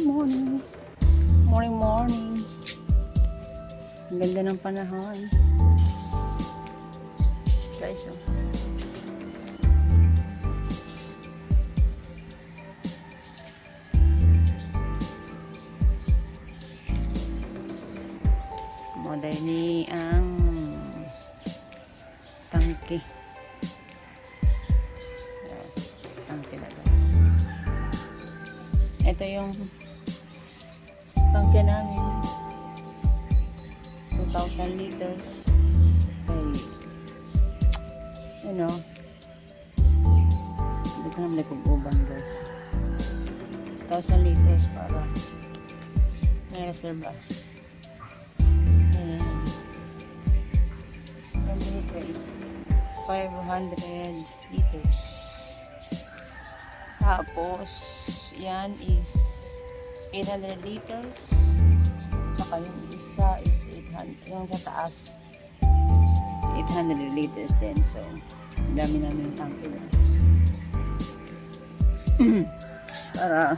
Morning. Morning. Ang ganda ng panahon. Guys, oh. Moderni ang tangke. Yes, tangke na lang. Ito yung tangke namin. 2,000 liters. Okay. You know. Hindi ko naman nagpag-uban guys. 1,000 liters para may reserva. Is 500 liters. Tapos yan is 800 liters. Tsaka yung isa is 800, yung sa taas 800 liters din. So dami namin yung tangke guys. Para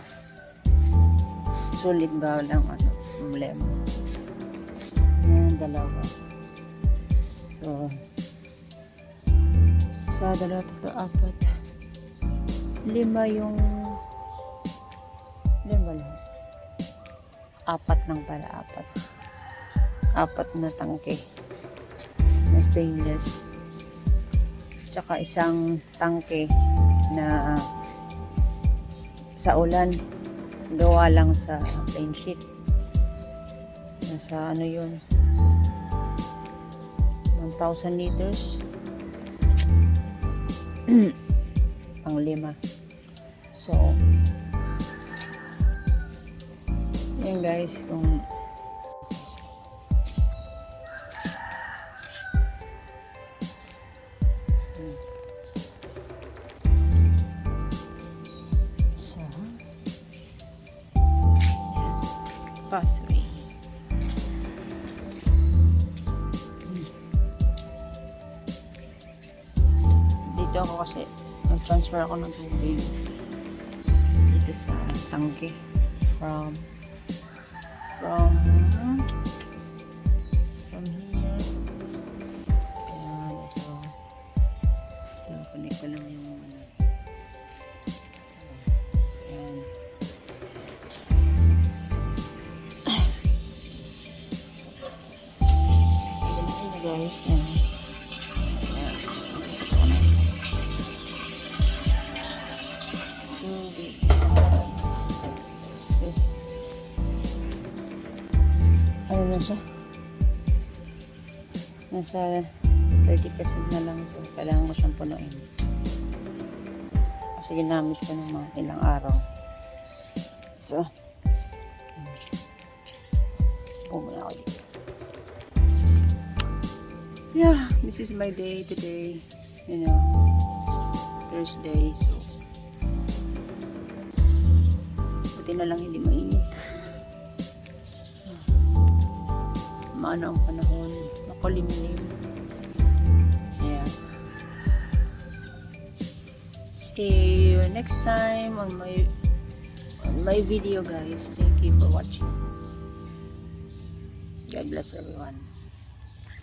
sulit ba lang ano problema. Yan dalawa. So sa dalawa, tatlo, apat, 5 yung 5 lahat. 4 nang pala, 4 na tangke na stainless, tsaka isang tangke na sa ulan gawa lang sa plain sheet. Nasa ano yun, 1,000 liters. Pang 5. So yan guys, kung sa pathway. Dito ako kasi nag-transfer ako ng tubig dito sa tangke from here. Ayan, ito connect ko lang yung ano. Ayan. Ayan guys, yan. Ano na siya? Nasa 30% na lang. So, kailangan ko siyang punuin. Kasi ginamit ko ng mga ilang araw. So, pumuna ako dito. Yeah, this is my day today. You know, Thursday. So, buti na lang hindi mainit. Maano ang panahon, makulimlim. Yeah. See you next time on my video guys. Thank you for watching. God bless everyone.